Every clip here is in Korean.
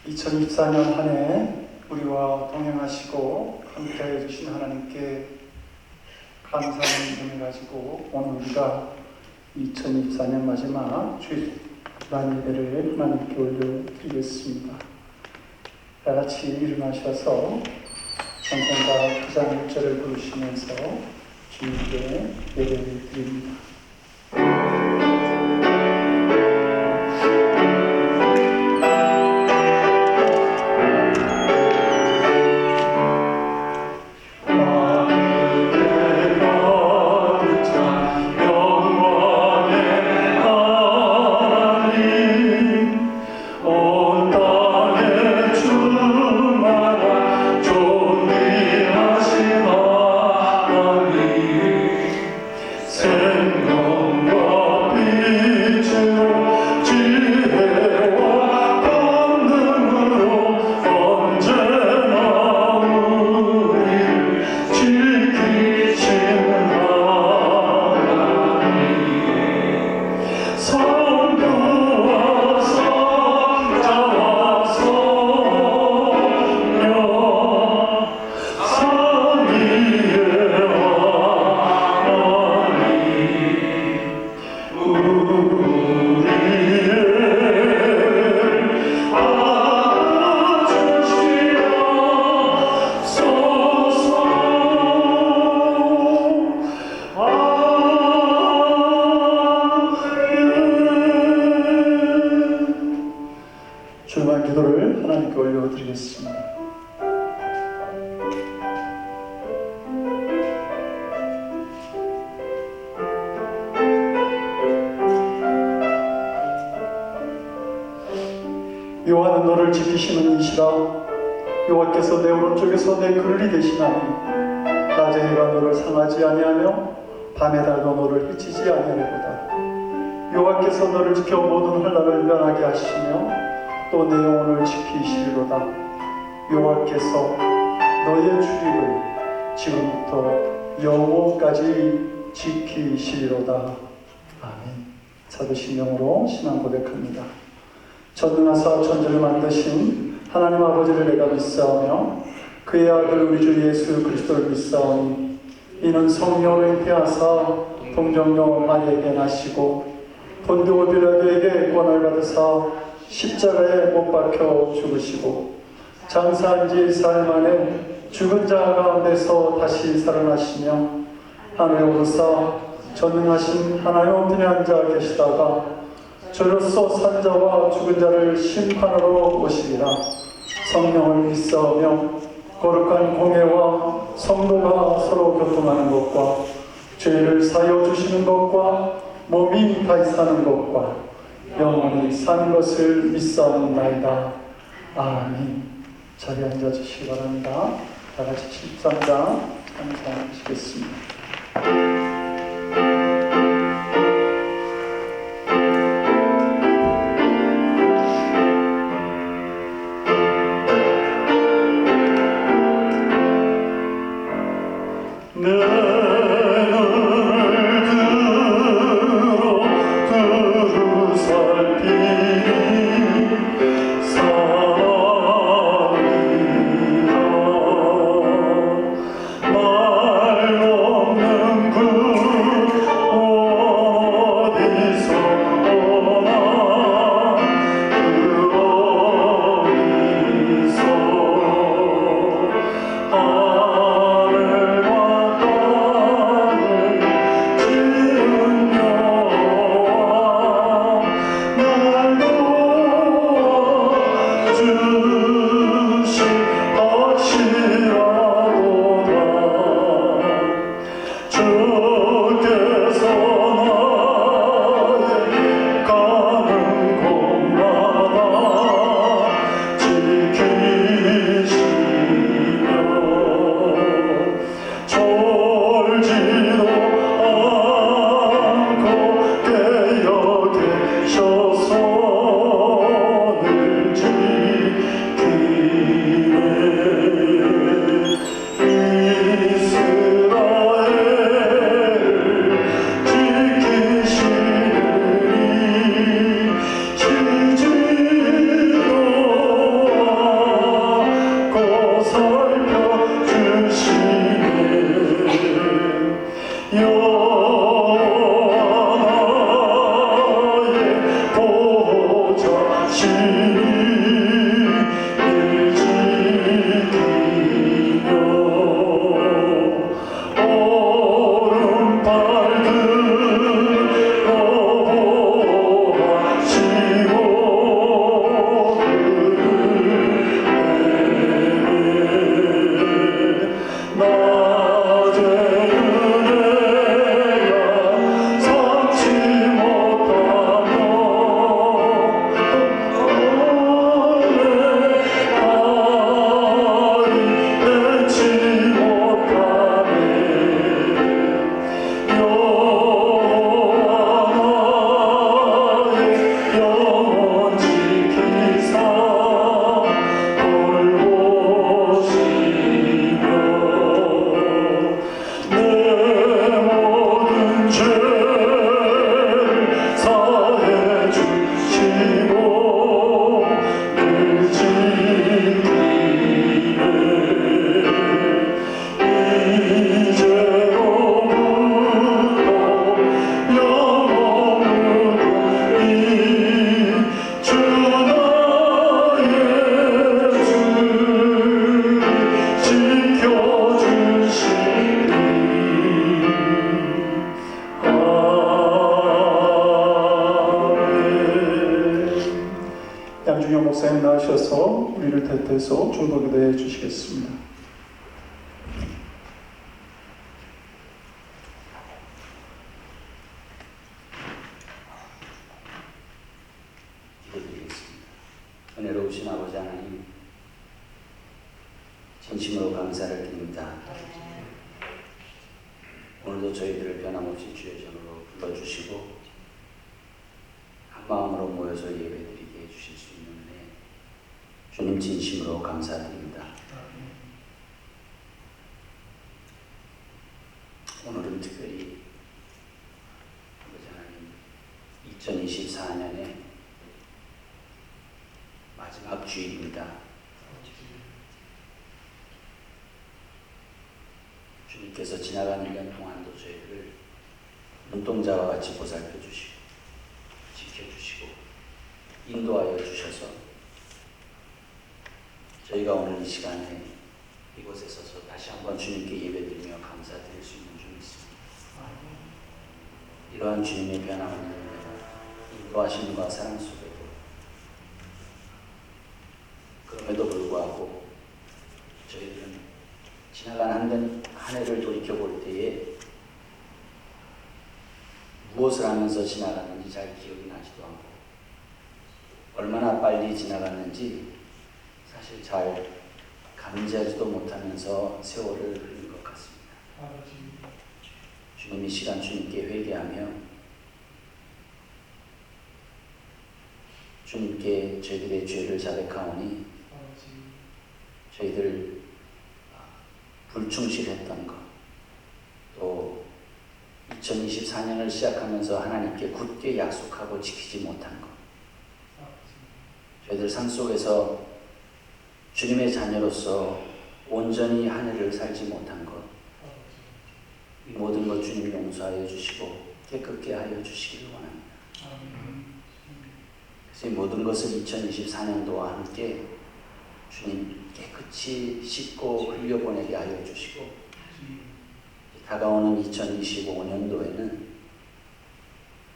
2024년 한 해 우리와 동행하시고 함께해 주신 하나님께 감사하는 마음을 가지고 오늘 우리가 2024년 마지막 주일날 예배를 하나님께 올려드리겠습니다. 다 같이 일어나셔서 찬송가 9장 1절을 부르시면서 주님께 예배를 드립니다. 조용한 기도를 하나님께 올려드리겠습니다. 여호와는 너를 지키시는 이시라. 여호와께서 내 오른쪽에서 내 그늘이 되시나니 낮에 해가 너를 상하지 아니하며 밤에 달도 너를 해치지 아니하리로다. 여호와께서 너를 지켜 모든 환난을 면하게 하시며 또 내 영혼을 지키시리로다. 여호와께서 너의 출입을 지금부터 영원까지 지키시리로다. 아멘. 찾으신 영으로 신앙 고백합니다. 전능하사 천지를 만드신 하나님 아버지를 내가 믿사오며 그의 아들 우리 주 예수 그리스도를 믿사오니 이는 성령을 잉태하사 동정녀 마리아에게 나시고 본디오 빌라도에게 권을 받으사 십자가에 못 박혀 죽으시고 장사한 지 4일 만에 죽은 자 가운데서 다시 살아나시며 하늘에 오르사 전능하신 하나님 우편에 앉아 계시다가 저로서 산 자와 죽은 자를 심판하러 오시리라. 성령을 믿사오며 거룩한 공예와 성도가 서로 교통하는 것과 죄를 사여 주시는 것과 몸이 다시 사는 것과 영원히 사는 것을 믿사옵나이다. 아멘. 자리에 앉아주시기 바랍니다. 다같이 13장 찬송하시겠습니다. 말 없는 그 중보기도 해주시겠습니다. 기도드리겠습니다. 은혜로우신 아버지 하나님, 진심으로 감사를 드립니다. 오늘도 저희들을 변함없이 주의 전으로 불러주시고 한마음으로 모여서 예배드리게 해주실 수 있는 은혜, 주님 진심으로 감사드립니다. 오늘은 특별히 아버지 하나님 2024년의 마지막 주일입니다. 주님께서 지나간 1년 동안도 저희들을 눈동자와 같이 보살펴 주시고 지켜주시고 인도하여 주셔서 저희가 오늘 이 시간에 이곳에 서서 다시 한번 주님께 예배드리며 감사드릴 수 있는 줄을 믿습니다. 이러한 주님의 변함없는 인도하심과 사랑 속에도 그럼에도 불구하고 저희들은 지나간 한 해를 돌이켜볼 때에 무엇을 하면서 지나갔는지 잘 기억이 나지도 않고 얼마나 빨리 지나갔는지 사실 잘 감지하지도 못하면서 세월을 흘린 것 같습니다. 주님 이 시간 주님께 회개하며 주님께 저희들의 죄를 자백하오니 저희들 불충실했던 것, 또 2024년을 시작하면서 하나님께 굳게 약속하고 지키지 못한 것, 저희들 삶 속에서 주님의 자녀로서 온전히 한 해를 살지 못한 것, 이 모든 것 주님 용서하여 주시고 깨끗게 하여 주시기를 원합니다. 그래서 이 모든 것을 2024년도와 함께 주님 깨끗이 씻고 흘려보내게 하여 주시고 다가오는 2025년도에는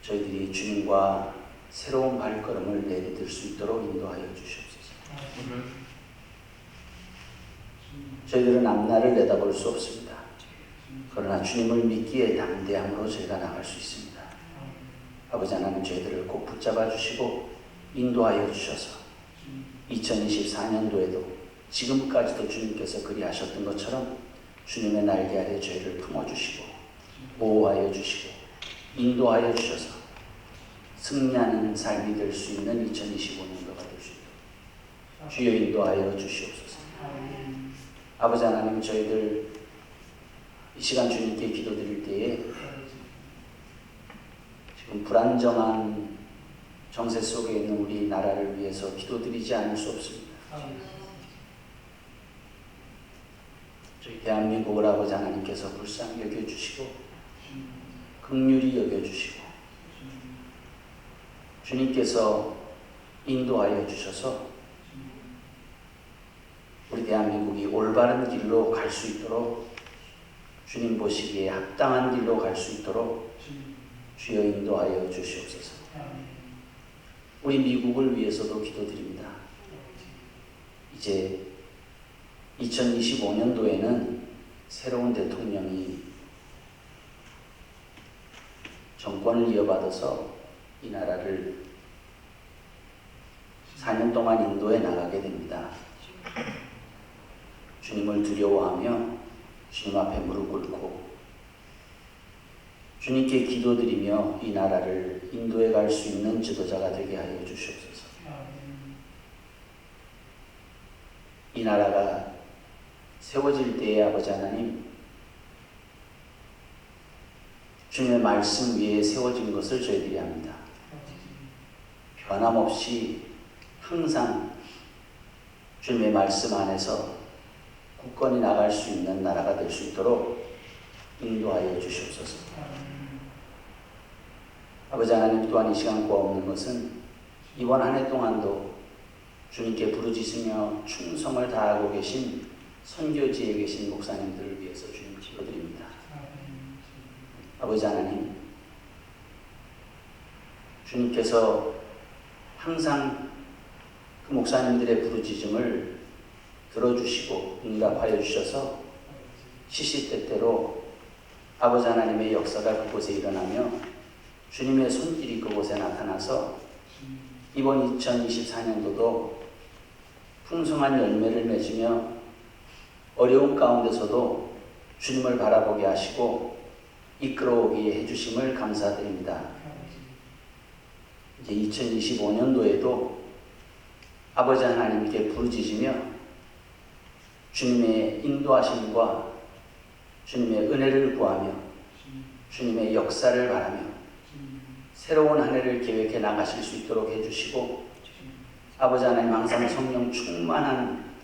저희들이 주님과 새로운 발걸음을 내디딜 수 있도록 인도하여 주시옵소서. 저희들은 앞날을 내다볼 수 없습니다. 그러나 주님을 믿기에 담대함으로 저희가 나갈 수 있습니다. 아버지 하나님 저희들을 꼭 붙잡아 주시고 인도하여 주셔서 2024년도에도 지금까지도 주님께서 그리하셨던 것처럼 주님의 날개 아래 저희를 품어주시고 보호하여 주시고 인도하여 주셔서 승리하는 삶이 될 수 있는 2025년도가 될 수 있도록 주여 인도하여 주시옵소서. 아버지 하나님 저희들 이 시간 주님께 기도드릴 때에 지금 불안정한 정세 속에 있는 우리 나라를 위해서 기도드리지 않을 수 없습니다. 저희 대한민국을 아버지 하나님께서 불쌍히 여겨주시고 긍휼히 여겨주시고 주님께서 인도하여 주셔서 우리 대한민국이 올바른 길로 갈 수 있도록 주님 보시기에 합당한 길로 갈 수 있도록 주여 인도하여 주시옵소서. 우리 미국을 위해서도 기도드립니다. 이제 2025년도에는 새로운 대통령이 정권을 이어받아서 이 나라를 4년 동안 인도해 나가게 됩니다. 주님을 두려워하며 주님 앞에 무릎 꿇고 주님께 기도드리며 이 나라를 인도해 갈 수 있는 지도자가 되게 하여 주시옵소서. 이 나라가 세워질 때에 아버지 하나님 주님의 말씀 위에 세워진 것을 저희들이 압니다. 변함없이 항상 주님의 말씀 안에서 굳건히 나갈 수 있는 나라가 될 수 있도록 인도하여 주시옵소서. 아버지 하나님 또한 이 시간 구하옵는 것은 이번 한 해 동안도 주님께 부르짖으며 충성을 다하고 계신 선교지에 계신 목사님들을 위해서 주님 기도드립니다. 아버지 하나님, 주님께서 항상 그 목사님들의 부르짖음을 들어주시고 응답하여 주셔서 시시때때로 아버지 하나님의 역사가 그곳에 일어나며 주님의 손길이 그곳에 나타나서 이번 2024년도도 풍성한 열매를 맺으며 어려운 가운데서도 주님을 바라보게 하시고 이끌어오게 해주심을 감사드립니다. 이제 2025년도에도 아버지 하나님께 부르짖으며 주님의 인도하심과 주님의 은혜를 구하며 주님의 역사를 바라며 새로운 한 해를 계획해 나가실 수 있도록 해주시고 아버지 하나님 항상 성령 충만한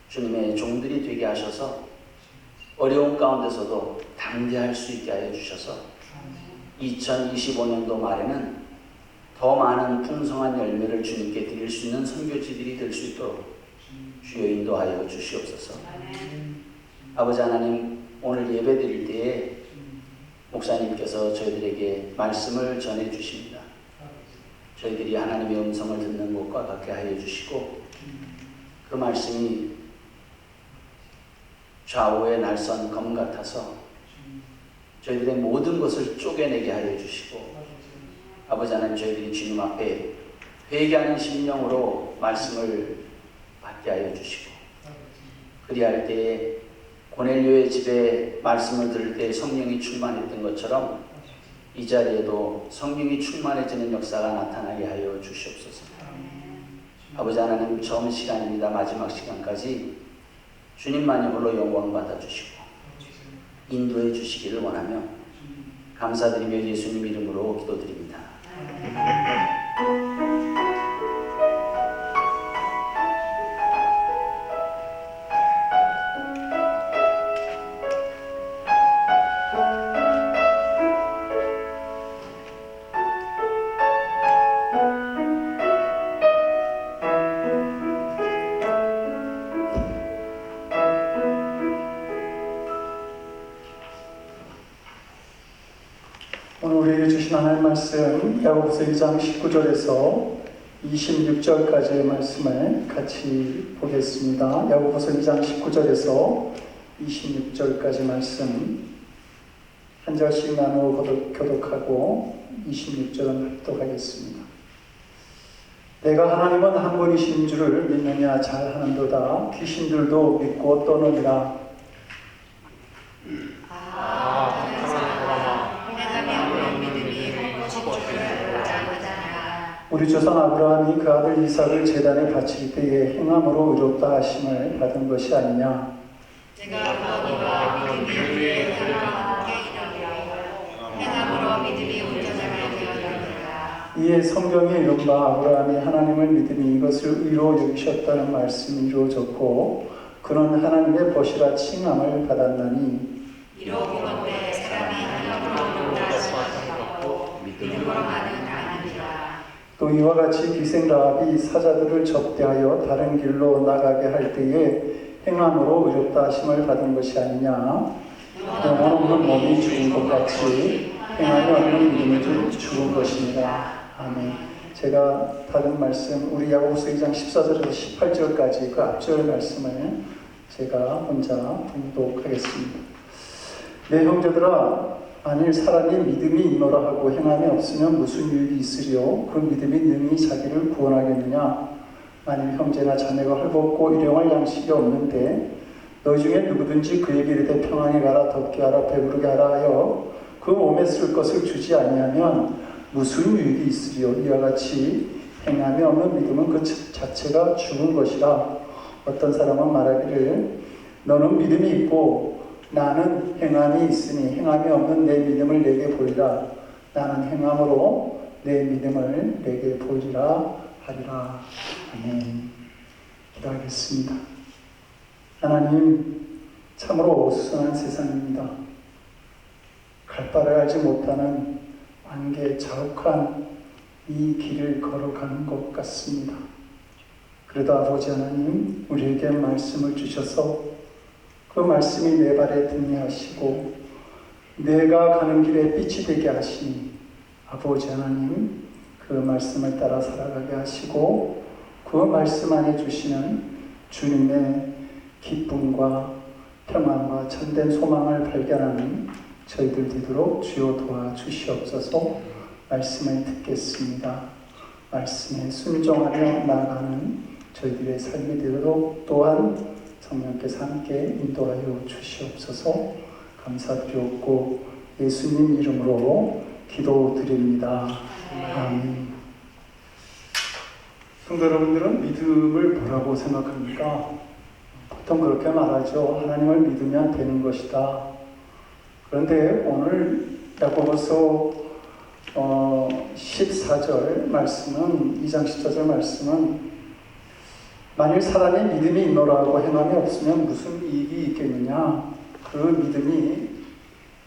주님의 종들이 되게 하셔서 어려운 가운데서도 담대할 수 있게 하여 주셔서 2025년도 말에는 더 많은 풍성한 열매를 주님께 드릴 수 있는 선교지들이 될 수 있도록 주여 인도하여 주시옵소서. 아버지 하나님, 오늘 예배 드릴 때에 목사님께서 저희들에게 말씀을 전해 주십니다. 저희들이 하나님의 음성을 듣는 것과 같게 하여 주시고 그 말씀이 좌우의 날선 검 같아서 저희들의 모든 것을 쪼개내게 하여 주시고 아버지 하나님, 저희들이 주님 앞에 회개하는 심령으로 말씀을 받게 하여 주시고 그리할 때에 고넬료의 집에 말씀을 들을 때 성령이 충만했던 것처럼 이 자리에도 성령이 충만해지는 역사가 나타나게 하여 주시옵소서. 아버지 하나님, 처음 시간입니다. 마지막 시간까지 주님만이 홀로 영광 받아주시고 인도해 주시기를 원하며 감사드리며 예수님 이름으로 기도드립니다. 오늘 우리에게 주신 하나님 말씀 야고보서 2장 19절에서 26절까지의 말씀을 같이 보겠습니다. 야고보서 2장 19절에서 26절까지 말씀 한 절씩 나누어 교독하고 26절은 합독하겠습니다. 내가 하나님은 한 분이신 줄을 믿느냐 잘하는도다. 귀신들도 믿고 떠느니라. 우리 조상 아브라함이 그 아들 이삭을 제단에 바칠 때에 행함으로 의롭다 하심을 받은 것이 아니냐. 내가 그와 믿음이 우리의 사랑과 함께 이르리라. 행함으로 믿음이 운전자가 되었느니라. 이에 성경에 이른 바 아브라함이 하나님을 믿으니 이것을 의로 여기셨다는 말씀이 이루어졌고 그는 하나님의 벗이라 칭함을 받았나니 이로 보건대 사람이 하나님으로 의롭다 하심을 받고 믿음으로만은 아니니라. 또 이와 같이 기생 라합이 사자들을 접대하여 다른 길로 나가게 할 때에 행함으로 의롭다 하심을 받은 것이 아니냐. 영혼 없는 몸이 죽은 것 같이 행함이 없는 믿음이 죽은 것입니다. 아멘. 제가 다른 말씀 우리 야고보서 2장 14절에서 18절까지 그 앞절 말씀을 제가 혼자 봉독하겠습니다. 내 형제들아, 만일 사람이 믿음이 있노라 하고 행함이 없으면 무슨 유익이 있으리요? 그 믿음이 능히 자기를 구원하겠느냐? 만일 형제나 자매가 헐벗고 일용할 양식이 없는데 너희 중에 누구든지 그에게 이르되 평안히 가라, 덥게 하라, 배부르게 하라 하여 그 몸에 쓸 것을 주지 아니하면 무슨 유익이 있으리요? 이와 같이 행함이 없는 믿음은 그 자체가 죽은 것이라. 어떤 사람은 말하기를 너는 믿음이 있고 나는 행함이 있으니 행함이 없는 내 믿음을 내게 보이라. 나는 행함으로 내 믿음을 내게 보이라 하리라. 아멘. 기도하겠습니다. 하나님, 참으로 어수선한 세상입니다. 갈 바를 알지 못하는 안개 자욱한 이 길을 걸어가는 것 같습니다. 그래도 아버지 하나님, 우리에게 말씀을 주셔서 그 말씀이 내 발에 든게 하시고 내가 가는 길에 빛이 되게 하시니 아버지 하나님, 그 말씀을 따라 살아가게 하시고 그 말씀 안에 주시는 주님의 기쁨과 평안과 참된 소망을 발견하는 저희들 되도록 주여 도와주시옵소서. 말씀을 듣겠습니다. 말씀에 순종하며 나아가는 저희들의 삶이 되도록 또한 성령께서 함께 인도하여 주시옵소서. 감사드리옵고 예수님 이름으로 기도드립니다. 아멘. 성도 여러분들은 믿음을 뭐라고 생각합니까? 보통 그렇게 말하죠. 하나님을 믿으면 되는 것이다. 그런데 오늘 야고보서 14절 말씀은 2장 14절 말씀은 만일 사람이 믿음이 있노라고 행함이 없으면 무슨 이익이 있겠느냐? 그 믿음이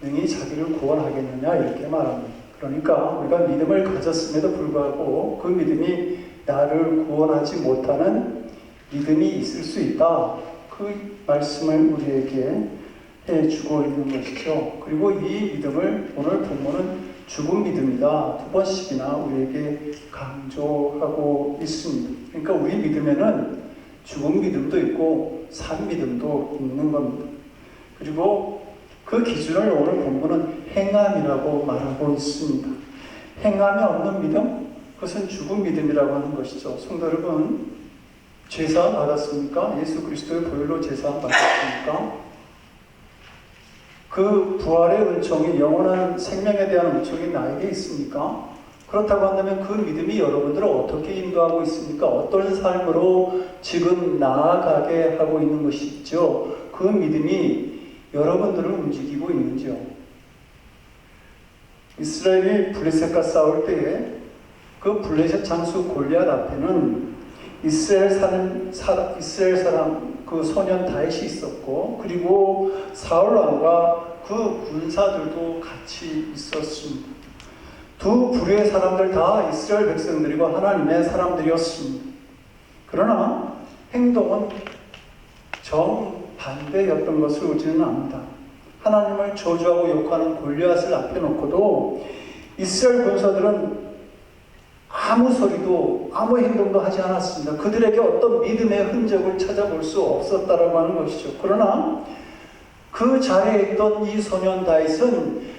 능히 자기를 구원하겠느냐? 이렇게 말합니다. 그러니까 우리가 믿음을 가졌음에도 불구하고 그 믿음이 나를 구원하지 못하는 믿음이 있을 수 있다. 그 말씀을 우리에게 해주고 있는 것이죠. 그리고 이 믿음을 오늘 본문은 죽은 믿음이다. 2번씩이나 우리에게 강조하고 있습니다. 그러니까 우리 믿음에는 죽은 믿음도 있고 산 믿음도 있는 겁니다. 그리고 그 기준을 오늘 본문은 행함이라고 말하고 있습니다. 행함이 없는 믿음? 그것은 죽은 믿음이라고 하는 것이죠. 성도 여러분, 제사함 받았습니까? 예수 그리스도의 보혈로 제사함 받았습니까? 그 부활의 은총이, 영원한 생명에 대한 은총이 나에게 있습니까? 그렇다고 한다면 그 믿음이 여러분들을 어떻게 인도하고 있습니까? 어떤 삶으로 지금 나아가게 하고 있는 것이죠? 그 믿음이 여러분들을 움직이고 있는지요? 이스라엘이 블레셋과 싸울 때에 그 블레셋 장수 골리앗 앞에는 이스라엘 사람 그 소년 다윗이 있었고, 그리고 사울 왕과 그 군사들도 같이 있었습니다. 두 부류의 사람들 다 이스라엘 백성들이고 하나님의 사람들이었습니다. 그러나 행동은 정반대였던 것을 우리는 압니다. 하나님을 저주하고 욕하는 골리앗을 앞에 놓고도 이스라엘 군사들은 아무 소리도 아무 행동도 하지 않았습니다. 그들에게 어떤 믿음의 흔적을 찾아볼 수 없었다라고 하는 것이죠. 그러나 그 자리에 있던 이 소년 다윗은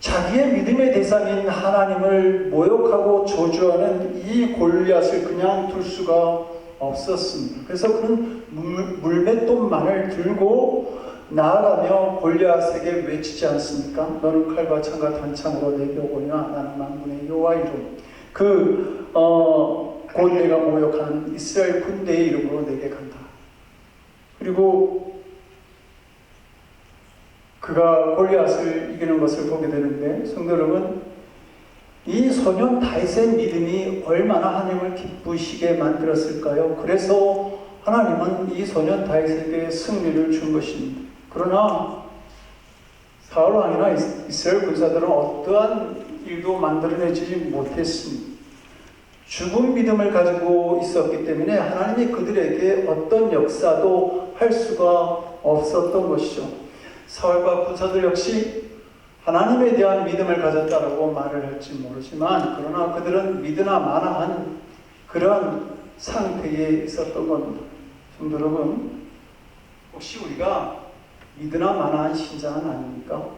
자기의 믿음의 대상인 하나님을 모욕하고 저주하는 이 골리앗을 그냥 둘 수가 없었습니다. 그래서 그는 물맷돌만을 들고 나아가며 골리앗에게 외치지 않습니까? 너는 칼과 창과 단창으로 내게 오거냐? 나는 만군의 여호와 이름, 곧 내가 모욕하는 이스라엘 군대의 이름으로 내게 간다. 그리고 그가 골리앗을 이기는 것을 보게 되는데, 성도 여러분, 이 소년 다윗의 믿음이 얼마나 하나님을 기쁘시게 만들었을까요? 그래서 하나님은 이 소년 다윗에게 승리를 준 것입니다. 그러나 사울 왕이나 이스라엘 군사들은 어떠한 일도 만들어내지 못했습니다. 죽은 믿음을 가지고 있었기 때문에 하나님이 그들에게 어떤 역사도 할 수가 없었던 것이죠. 사울과 군사들 역시 하나님에 대한 믿음을 가졌다라고 말을 할지 모르지만, 그러나 그들은 믿으나 마나한 그런 상태에 있었던 겁니다. 성도 여러분, 혹시 우리가 믿으나 마나한 신자는 아닙니까?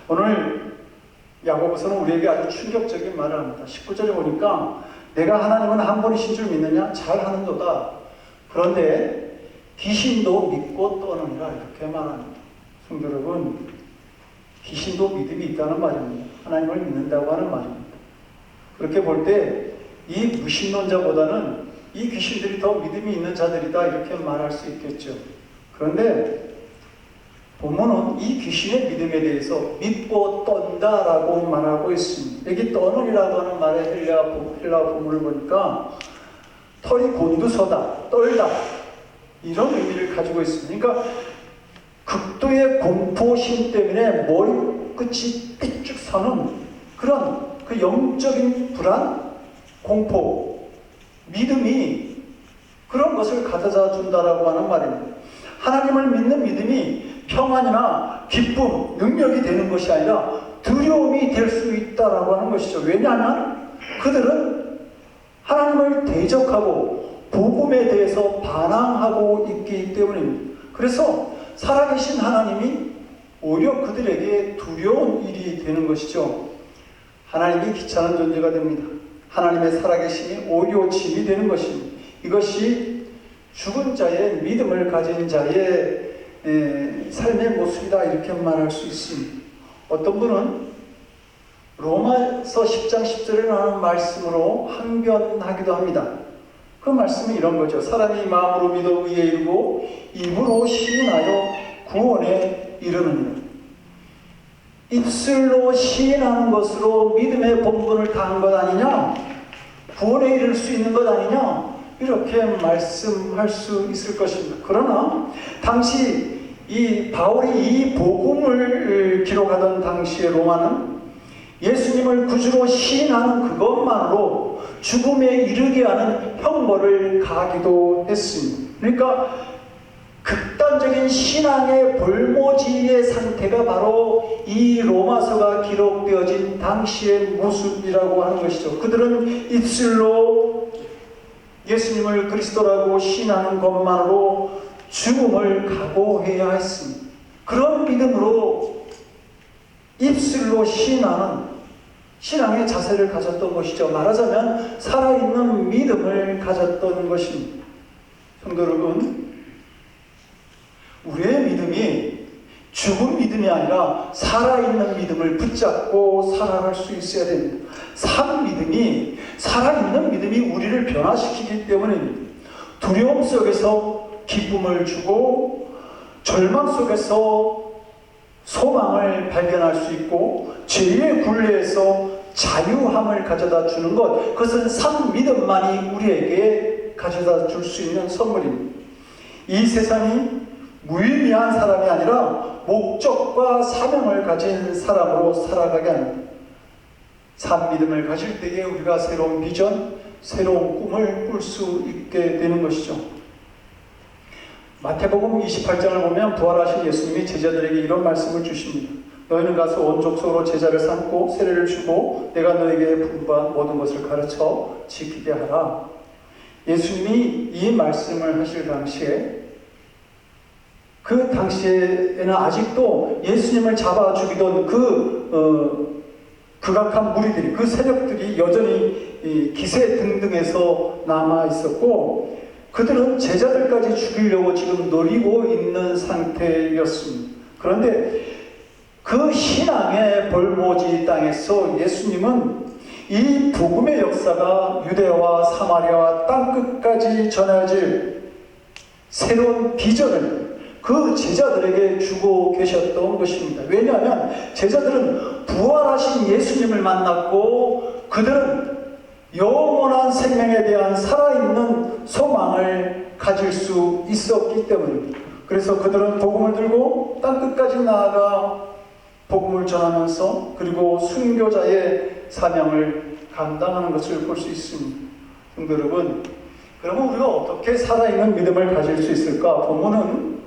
오늘 야고보서는 우리에게 아주 충격적인 말을 합니다. 19절에 보니까 내가 하나님은 한 분이신 줄 믿느냐? 잘하는도다. 그런데 귀신도 믿고 떠느니라, 이렇게 말합니다. 성도 여러분, 귀신도 믿음이 있다는 말입니다. 하나님을 믿는다고 하는 말입니다. 그렇게 볼 때 이 무신론자보다는 이 귀신들이 더 믿음이 있는 자들이다, 이렇게 말할 수 있겠죠. 그런데 본문은 이 귀신의 믿음에 대해서 믿고 떤다라고 말하고 있습니다. 여기 떠는이라고 하는 말의 헬라어 본문을 보니까 털이 곤두서다, 떨다, 이런 의미를 가지고 있습니다. 그러니까 극도의 공포심 때문에 머리끝이 삐쭉 서는 그런 그 영적인 불안, 공포, 믿음이 그런 것을 가져다 준다라고 하는 말입니다. 하나님을 믿는 믿음이 평안이나 기쁨, 능력이 되는 것이 아니라 두려움이 될 수 있다라고 하는 것이죠. 왜냐하면 그들은 하나님을 대적하고 복음에 대해서 반항하고 있기 때문입니다. 그래서 살아계신 하나님이 오히려 그들에게 두려운 일이 되는 것이죠. 하나님이 귀찮은 존재가 됩니다. 하나님의 살아계심이 오히려 짐이 되는 것입니다. 이것이 죽은 자의 믿음을 가진 자의 삶의 모습이다, 이렇게 말할 수 있습니다. 어떤 분은 로마서 10장 10절에 나오는 말씀으로 항변하기도 합니다. 그 말씀은 이런 거죠. 사람이 마음으로 믿어 의에 이르고 입으로 시인하여 구원에 이르느니라. 입술로 시인하는 것으로 믿음의 본분을 다한 것 아니냐? 구원에 이를 수 있는 것 아니냐? 이렇게 말씀할 수 있을 것입니다. 그러나 당시 이 바울이 이 복음을 기록하던 당시의 로마는 예수님을 구주로 시인하는 그것만으로 죽음에 이르게 하는 형벌을 가하기도 했습니다. 그러니까 극단적인 신앙의 볼모지의 상태가 바로 이 로마서가 기록되어진 당시의 모습이라고 하는 것이죠. 그들은 입술로 예수님을 그리스도라고 시인하는 것만으로 죽음을 각오해야 했습니다. 그런 믿음으로 입술로 시인하는 신앙의 자세를 가졌던 것이죠. 말하자면 살아있는 믿음을 가졌던 것입니다. 성도 여러분, 우리의 믿음이 죽은 믿음이 아니라 살아있는 믿음을 붙잡고 살아갈 수 있어야 됩니다. 살아있는 믿음이 우리를 변화시키기 때문입니다. 두려움 속에서 기쁨을 주고 절망 속에서 소망을 발견할 수 있고 죄의 굴레에서 자유함을 가져다 주는 것, 그것은 산 믿음만이 우리에게 가져다 줄 수 있는 선물입니다. 이 세상이 무의미한 사람이 아니라 목적과 사명을 가진 사람으로 살아가게 합니다. 산 믿음을 가질 때에 우리가 새로운 비전, 새로운 꿈을 꿀 수 있게 되는 것이죠. 마태복음 28장을 보면 부활하신 예수님이 제자들에게 이런 말씀을 주십니다. 너희는 가서 온 족속으로 제자를 삼고 세례를 주고 내가 너에게 분부한 모든 것을 가르쳐 지키게 하라. 예수님이 이 말씀을 하실 당시에 그 당시에는 아직도 예수님을 잡아 죽이던 극악한 무리들이, 그 세력들이 여전히 기세등등해서 남아 있었고 그들은 제자들까지 죽이려고 지금 노리고 있는 상태였습니다. 그런데 그 신앙의 볼모지 땅에서 예수님은 이 복음의 역사가 유대와 사마리아와 땅끝까지 전해질 새로운 비전을 그 제자들에게 주고 계셨던 것입니다. 왜냐하면 제자들은 부활하신 예수님을 만났고 그들은 영원한 생명에 대한 살아있는 소망을 가질 수 있었기 때문입니다. 그래서 그들은 복음을 들고 땅끝까지 나아가 복음을 전하면서 그리고 순교자의 사명을 감당하는 것을 볼 수 있습니다. 성도 여러분, 그러면 우리가 어떻게 살아있는 믿음을 가질 수 있을까? 본문은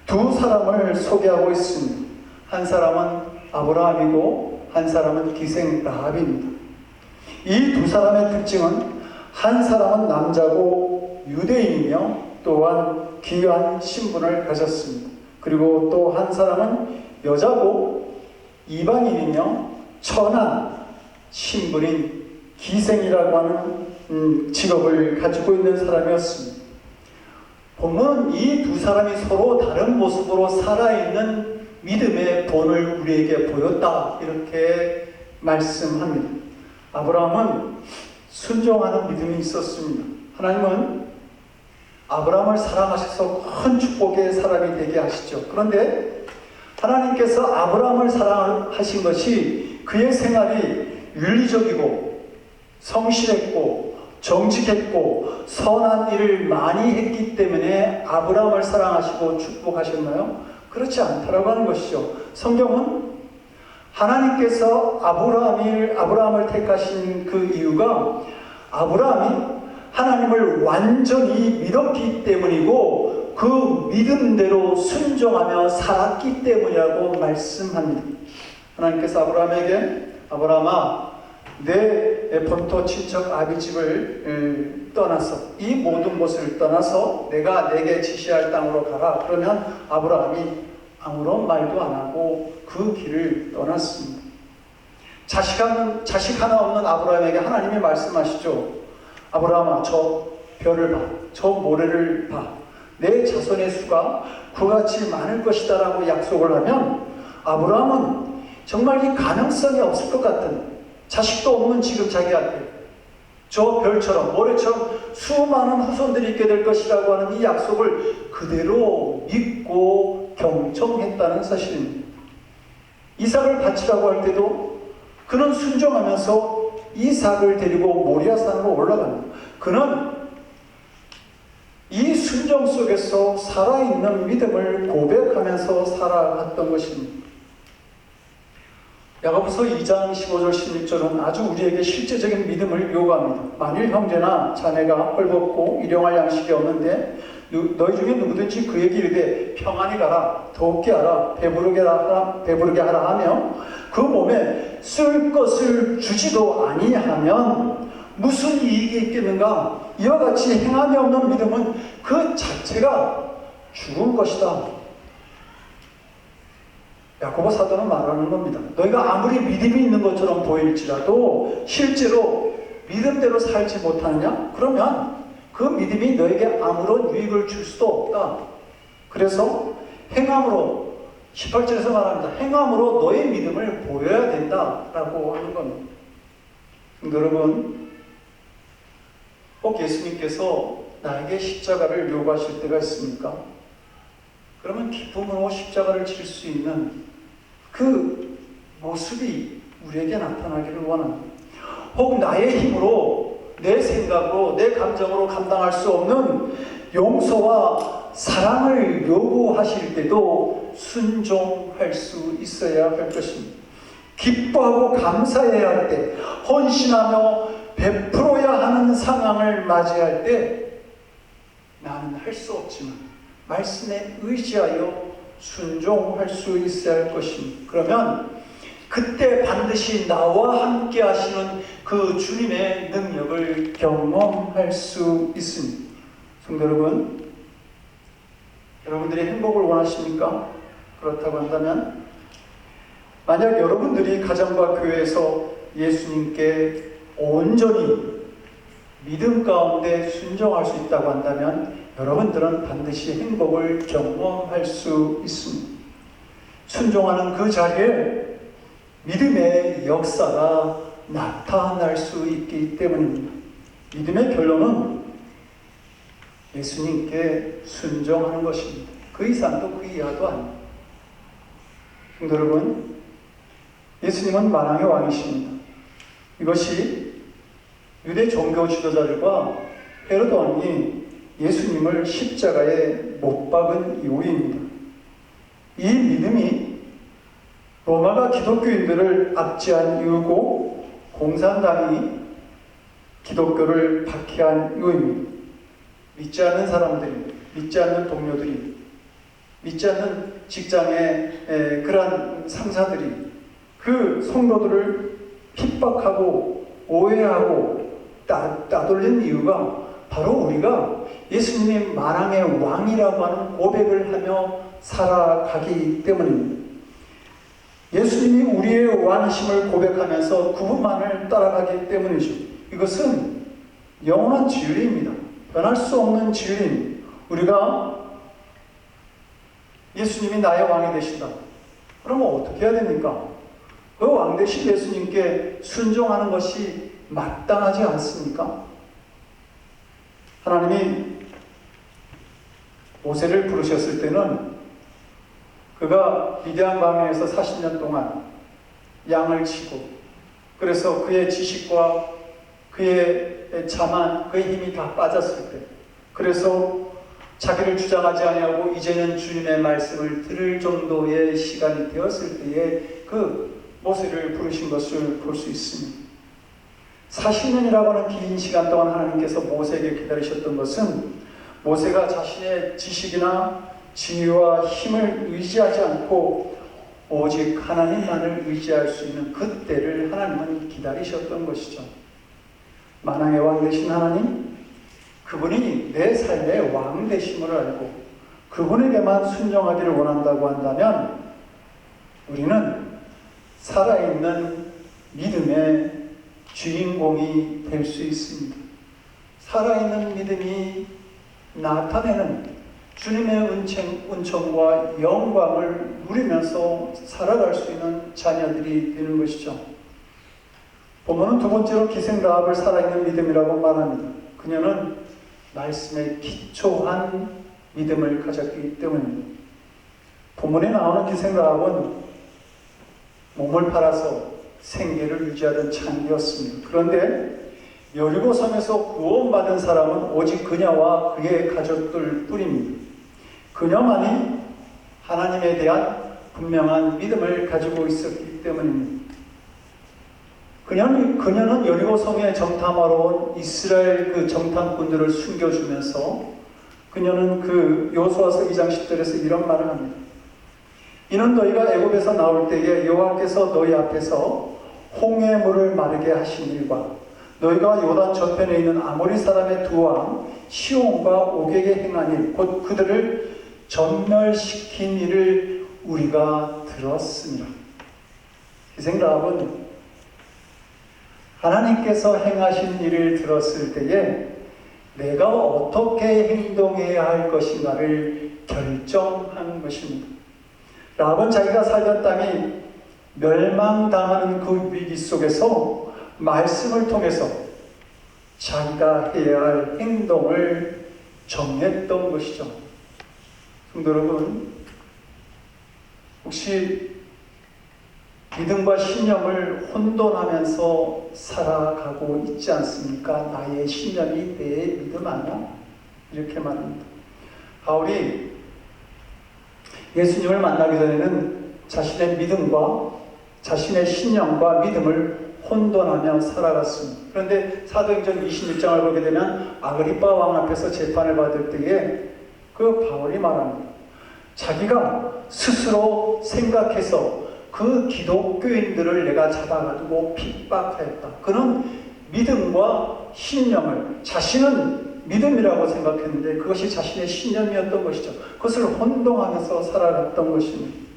두 사람을 소개하고 있습니다. 한 사람은 아브라함이고 한 사람은 기생 라합입니다. 이 두 사람의 특징은 한 사람은 남자고 유대인이며 또한 귀한 신분을 가졌습니다. 그리고 또 한 사람은 여자고 이방인이며 천한 신분인 기생이라고 하는 직업을 가지고 있는 사람이었습니다. 본문은 이 두 사람이 서로 다른 모습으로 살아있는 믿음의 본을 우리에게 보였다, 이렇게 말씀합니다. 아브라함은 순종하는 믿음이 있었습니다. 하나님은 아브라함을 사랑하셔서 큰 축복의 사람이 되게 하시죠. 그런데 하나님께서 아브라함을 사랑하신 것이 그의 생활이 윤리적이고 성실했고 정직했고 선한 일을 많이 했기 때문에 아브라함을 사랑하시고 축복하셨나요? 그렇지 않다라고 하는 것이죠. 성경은 하나님께서 아브라함을 택하신 그 이유가 아브라함이 하나님을 완전히 믿었기 때문이고 그 믿음대로 순종하며 살았기 때문이라고 말씀합니다. 하나님께서 아브라함에게 아브라함아 내 본토 친척 아비집을 떠나서 이 모든 곳을 떠나서 내가 내게 지시할 땅으로 가라. 그러면 아브라함이 아무런 말도 안 하고 그 길을 떠났습니다. 자식 하나 없는 아브라함에게 하나님이 말씀하시죠. 아브라함아, 저 별을 봐, 저 모래를 봐. 내 자손의 수가 그같이 많을 것이다 라고 약속을 하면 아브라함은 정말 이 가능성이 없을 것 같은, 자식도 없는 지금 자기한테 저 별처럼 모래처럼 수많은 후손들이 있게 될 것이라고 하는 이 약속을 그대로 믿고 경청했다는 사실입니다. 이삭을 바치라고 할 때도 그는 순종하면서 이삭을 데리고 모리아산으로 올라갑니다. 그는 이 순종 속에서 살아있는 믿음을 고백하면서 살아갔던 것입니다. 야고보서 2장 15절 16절은 아주 우리에게 실제적인 믿음을 요구합니다. 만일 형제나 자매가 헐벗고 일용할 양식이 없는데 너희 중에 누구든지 그에게 이르되 평안히 가라, 덥게 하라, 배부르게 하라 하며 그 몸에 쓸 것을 주지도 아니하면 무슨 이익이 있겠는가? 이와 같이 행함이 없는 믿음은 그 자체가 죽은 것이다. 야고보 사도는 말하는 겁니다. 너희가 아무리 믿음이 있는 것처럼 보일지라도 실제로 믿음대로 살지 못하느냐? 그러면 그 믿음이 너에게 아무런 유익을 줄 수도 없다. 그래서 행함으로, 18절에서 말합니다. 행함으로 너의 믿음을 보여야 된다라고 하는 겁니다. 여러분, 꼭 예수님께서 나에게 십자가를 요구하실 때가 있습니까? 그러면 기쁨으로 십자가를 질 수 있는 그 모습이 우리에게 나타나기를 원합니다. 혹 나의 힘으로, 내 생각으로, 내 감정으로 감당할 수 없는 용서와 사랑을 요구하실 때도 순종할 수 있어야 할 것입니다. 기뻐하고 감사해야 할 때, 헌신하며 베풀어야 하는 상황을 맞이할 때 나는 할 수 없지만 말씀에 의지하여 순종할 수 있어야 할 것입니다. 그러면 그때 반드시 나와 함께 하시는 그 주님의 능력을 경험할 수 있습니다. 성도 여러분, 여러분들이 행복을 원하십니까? 그렇다고 한다면 만약 여러분들이 가정과 교회에서 예수님께 온전히 믿음 가운데 순종할 수 있다고 한다면 여러분들은 반드시 행복을 경험할 수 있습니다. 순종하는 그 자리에 믿음의 역사가 나타날 수 있기 때문입니다. 믿음의 결론은 예수님께 순종하는 것입니다. 그 이상도 그 이하도 아닙니다. 성도 여러분, 예수님은 만왕의 왕이십니다. 이것이 유대 종교 지도자들과 헤로드 왕이 예수님을 십자가에 못 박은 이유입니다. 이 믿음이 로마가 기독교인들을 압제한 이유고 공산당이 기독교를 박해한 이유입니다. 믿지 않는 사람들이, 믿지 않는 동료들이, 믿지 않는 직장의 그러한 상사들이 그 성도들을 핍박하고 오해하고 따돌린 이유가 바로 우리가 예수님이 만왕의 왕이라고 하는 고백을 하며 살아가기 때문입니다. 예수님이 우리의 왕이심을 고백하면서 그분만을 따라가기 때문이죠. 이것은 영원한 진리입니다. 변할 수 없는 진리입니다. 우리가 예수님이 나의 왕이 되신다. 그러면 어떻게 해야 됩니까? 그 왕 되신 예수님께 순종하는 것이 마땅하지 않습니까? 하나님이 모세를 부르셨을 때는 그가 미디안 광야에서 40년 동안 양을 치고, 그래서 그의 지식과 그의 자만, 그의 힘이 다 빠졌을 때, 그래서 자기를 주장하지 아니하고 이제는 주님의 말씀을 들을 정도의 시간이 되었을 때에 그 모세를 부르신 것을 볼 수 있습니다. 40년이라고 하는 긴 시간 동안 하나님께서 모세에게 기다리셨던 것은 모세가 자신의 지식이나 지혜와 힘을 의지하지 않고 오직 하나님만을 의지할 수 있는 그때를 하나님은 기다리셨던 것이죠. 만왕의 왕 되신 하나님, 그분이 내 삶의 왕 되심을 알고 그분에게만 순종하기를 원한다고 한다면 우리는 살아있는 믿음의 주인공이 될 수 있습니다. 살아있는 믿음이 나타내는 주님의 은총과 영광을 누리면서 살아갈 수 있는 자녀들이 되는 것이죠. 본문은 두 번째로 기생 라합을 살아있는 믿음이라고 말합니다. 그녀는 말씀에 기초한 믿음을 가졌기 때문입니다. 본문에 나오는 기생 라합은 몸을 팔아서 생계를 유지하던 창기였습니다. 그런데 여리고 섬에서 구원받은 사람은 오직 그녀와 그의 가족들 뿐입니다. 그녀만이 하나님에 대한 분명한 믿음을 가지고 있었기 때문입니다. 그녀는 여리고 섬에 정탐하러 온 이스라엘 그 정탐꾼들을 숨겨주면서 그녀는 그 여호수아서 2장 10절에서 이런 말을 합니다. 이는 너희가 애굽에서 나올 때에 여호와께서 너희 앞에서 홍해 물을 마르게 하신 일과 너희가 요단 저편에 있는 아모리 사람의 두 왕 시온과 오게게 행한 일, 곧 그들을 전멸시킨 일을 우리가 들었습니다. 기생 라합은 하나님께서 행하신 일을 들었을 때에 내가 어떻게 행동해야 할 것인가를 결정한 것입니다. 라합은 자기가 살던 땅이 멸망당하는 그 위기 속에서 말씀을 통해서 자기가 해야 할 행동을 정했던 것이죠. 성도 여러분, 혹시 믿음과 신념을 혼돈하면서 살아가고 있지 않습니까? 나의 신념이 내 믿음 아니야? 이렇게 말합니다. 바울이 예수님을 만나기 전에는 자신의 믿음과 자신의 신념과 믿음을 혼돈하며 살아갔습니다. 그런데 사도행전 26장을 보게 되면 아그리빠 왕 앞에서 재판을 받을 때에 그 바울이 말합니다. 자기가 스스로 생각해서 그 기독교인들을 내가 잡아가지고 핍박하였다. 그는 믿음과 신념을 자신은 믿음이라고 생각했는데 그것이 자신의 신념이었던 것이죠. 그것을 혼동하면서 살아갔던 것입니다.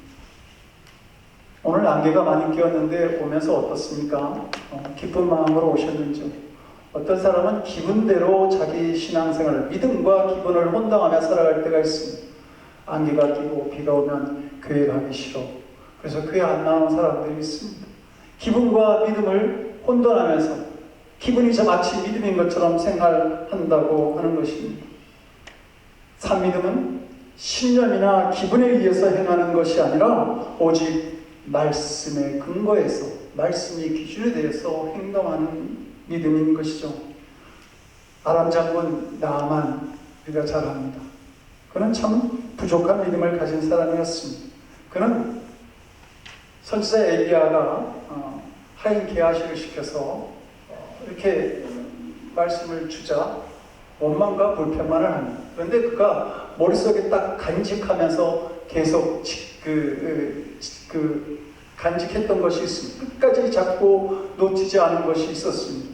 오늘 안개가 많이 끼었는데 오면서 어떻습니까? 기쁜 마음으로 오셨는지요? 어떤 사람은 기분대로 자기 신앙생활을 믿음과 기분을 혼동하며 살아갈 때가 있습니다. 안개가 끼고 비가 오면 교회 가기 싫어. 그래서 교회 안 나오는 사람들이 있습니다. 기분과 믿음을 혼돈하면서 기분이 마치 믿음인 것처럼 생활한다고 하는 것입니다. 참믿음은 신념이나 기분에 의해서 행하는 것이 아니라 오직 말씀의 근거에서 말씀이 기준에 대해서 행동하는 믿음인 것이죠. 아람 장군 나아만 우리가 잘 압니다. 그는 참 부족한 믿음을 가진 사람이었습니다. 그는 선지자 엘리야가 하인 게하시를 시켜서 이렇게 말씀을 주자 원망과 불평만을 합니다. 그런데 그가 머릿속에 딱 간직하면서 계속 간직했던 것이 있습니다. 끝까지 잡고 놓치지 않은 것이 있었습니다.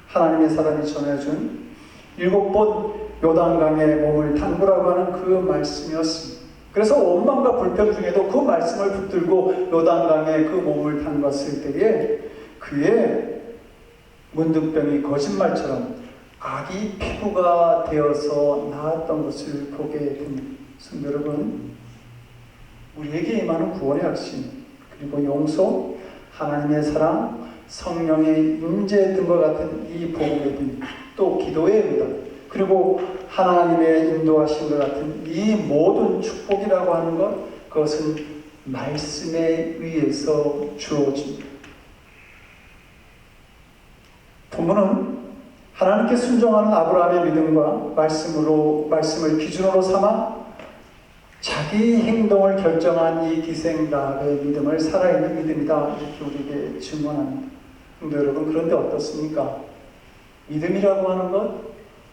하나님의 사람이 전해준 7번 요단강에 몸을 담그라고 하는 그 말씀이었습니다. 그래서 원망과 불평 중에도 그 말씀을 붙들고 요단강에 그 몸을 담갔을 때에 그의 문득병이 거짓말처럼 아기 피부가 되어서 나았던 것을 보게 됩니다. 성도 여러분, 우리에게 임하는 구원의 확신, 그리고 용서, 하나님의 사랑, 성령의 임재 등과 같은 이 복음의 빈, 또 기도의 응답, 그리고 하나님의 인도하심과 같은 이 모든 축복이라고 하는 것, 그것은 말씀에 의해서 주어집니다. 본문은 하나님께 순종하는 아브라함의 믿음과 말씀을 기준으로 삼아 자기 행동을 결정한 이 기생 라합의 믿음을 살아있는 믿음이다, 이렇게 우리에게 증언합니다. 근데 여러분, 그런데 어떻습니까? 믿음이라고 하는 것,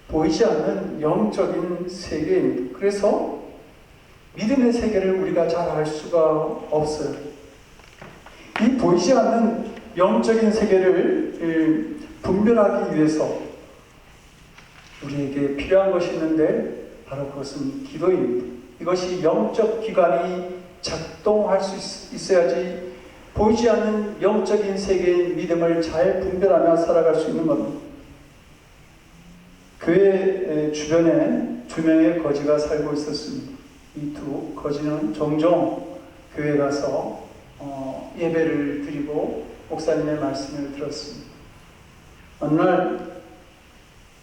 보이지 않는 영적인 세계입니다. 그래서 믿음의 세계를 우리가 잘 알 수가 없어요. 이 보이지 않는 영적인 세계를 분별하기 위해서 우리에게 필요한 것이 있는데 바로 그것은 기도입니다. 이것이 영적 기관이 작동할 수 있어야지 보이지 않는 영적인 세계의 믿음을 잘 분별하며 살아갈 수 있는 겁니다. 교회 주변에 두 명의 거지가 살고 있었습니다. 이 두 거지는 종종 교회 가서 예배를 드리고 목사님의 말씀을 들었습니다. 어느 날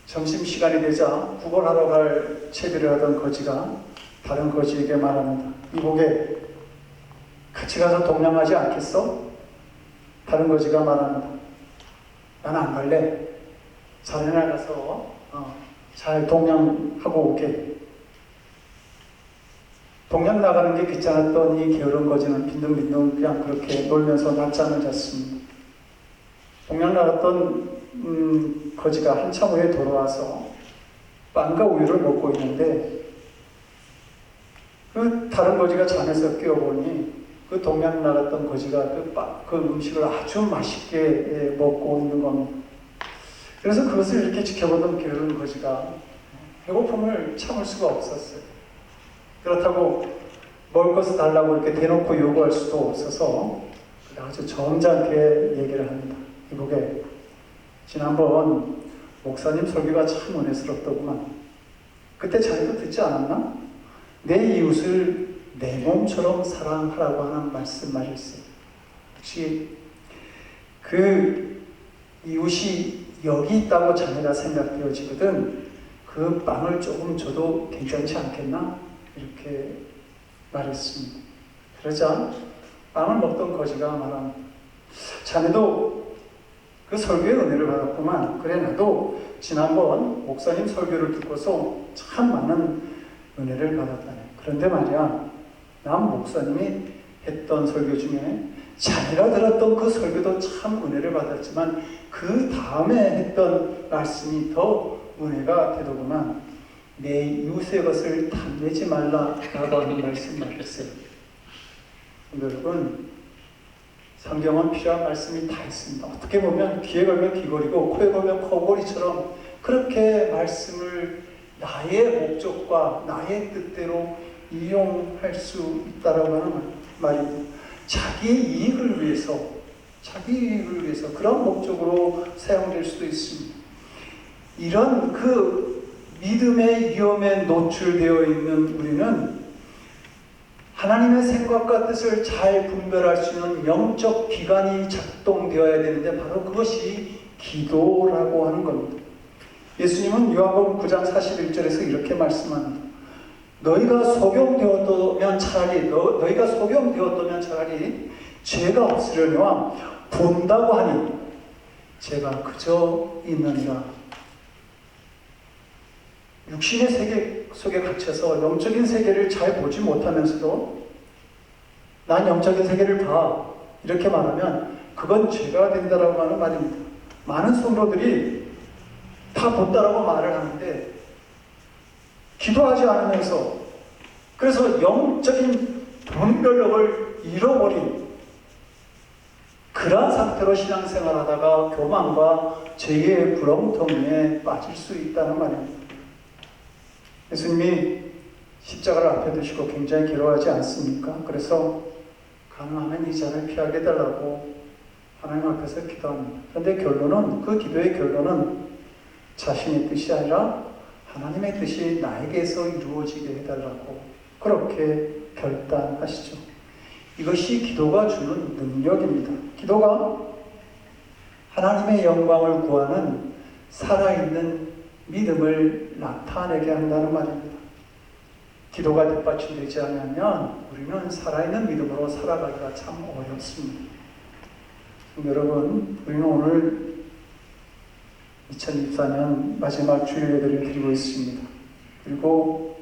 점심시간이 되자 구걸하러 갈 채비를 하던 거지가 다른 거지에게 말합니다. 이보게, 같이 가서 동냥하지 않겠어? 다른 거지가 말합니다. 난 안 갈래. 자네나 가서 잘 동냥하고 오게. 동냥 나가는 게 귀찮았던 이 게으른 거지는 빈둥빈둥 그냥 그렇게 놀면서 낮잠을 잤습니다. 동냥 나갔던 거지가 한참 후에 돌아와서 빵과 우유를 먹고 있는데 그 다른 거지가 잠에서 깨어보니 그 동양 나갔던 거지가 그 음식을 아주 맛있게 먹고 있는 겁니다. 그래서 그것을 이렇게 지켜보던 게으른 거지가 배고픔을 참을 수가 없었어요. 그렇다고 먹을 것을 달라고 이렇게 대놓고 요구할 수도 없어서 아주 점잖게 얘기를 합니다. 이보게, 지난번 목사님 설교가 참 은혜스럽더구만. 그때 자기도 듣지 않았나? 내 이웃을 내 몸처럼 사랑하라고 하는 말씀하셨어요. 혹시 그 이웃이 여기 있다고 자네가 생각되어지거든 그 빵을 조금 줘도 괜찮지 않겠나? 이렇게 말했습니다. 그러자 빵을 먹던 거지가 말합니다. 자네도 그 설교의 은혜를 받았구만. 그래, 나도 지난번 목사님 설교를 듣고서 참 많은 은혜를 받았다네. 그런데 말이야, 난 목사님이 했던 설교 중에 자네가 들었던 그 설교도 참 은혜를 받았지만 그 다음에 했던 말씀이 더 은혜가 되더구만. 내 이웃의 것을 탐내지 말라라고 하는 말씀을 하셨어요. 여러분, 성경은 필요한 말씀이 다 있습니다. 어떻게 보면 귀에 걸면 귀걸이고 코에 걸면 코걸이처럼 그렇게 말씀을 나의 목적과 나의 뜻대로 이용할 수 있다라고 하는 말입니다. 자기 이익을 위해서 그런 목적으로 사용될 수도 있습니다. 이런 그 믿음의 위험에 노출되어 있는 우리는 하나님의 생각과 뜻을 잘 분별할 수 있는 영적 기관이 작동되어야 되는데 바로 그것이 기도라고 하는 겁니다. 예수님은 요한복음 9장 41절에서 이렇게 말씀합니다. 너희가 소경되었다면 차라리 죄가 없으려니와 본다고 하니 죄가 그저 있느니라. 육신의 세계 속에 갇혀서 영적인 세계를 잘 보지 못하면서도 난 영적인 세계를 봐 이렇게 말하면 그건 죄가 된다라고 하는 말입니다. 많은 성도들이 다 본다라고 말을 하는데 기도하지 않으면서 그래서 영적인 분별력을 잃어버린 그러한 상태로 신앙생활하다가 교만과 죄의 구렁텅이에 빠질 수 있다는 말입니다. 예수님이 십자가를 앞에 두시고 굉장히 괴로워하지 않습니까? 그래서 가능하면 이 잔을 피하게 해달라고 하나님 앞에서 기도합니다. 그런데 결론은, 그 기도의 결론은 자신의 뜻이 아니라 하나님의 뜻이 나에게서 이루어지게 해달라고 그렇게 결단하시죠. 이것이 기도가 주는 능력입니다. 기도가 하나님의 영광을 구하는 살아있는 믿음을 나타내게 한다는 말입니다. 기도가 뒷받침되지 않으면 우리는 살아있는 믿음으로 살아가기가 참 어렵습니다. 여러분, 우리는 오늘 2024년 마지막 주일 예배를 드리고 있습니다. 그리고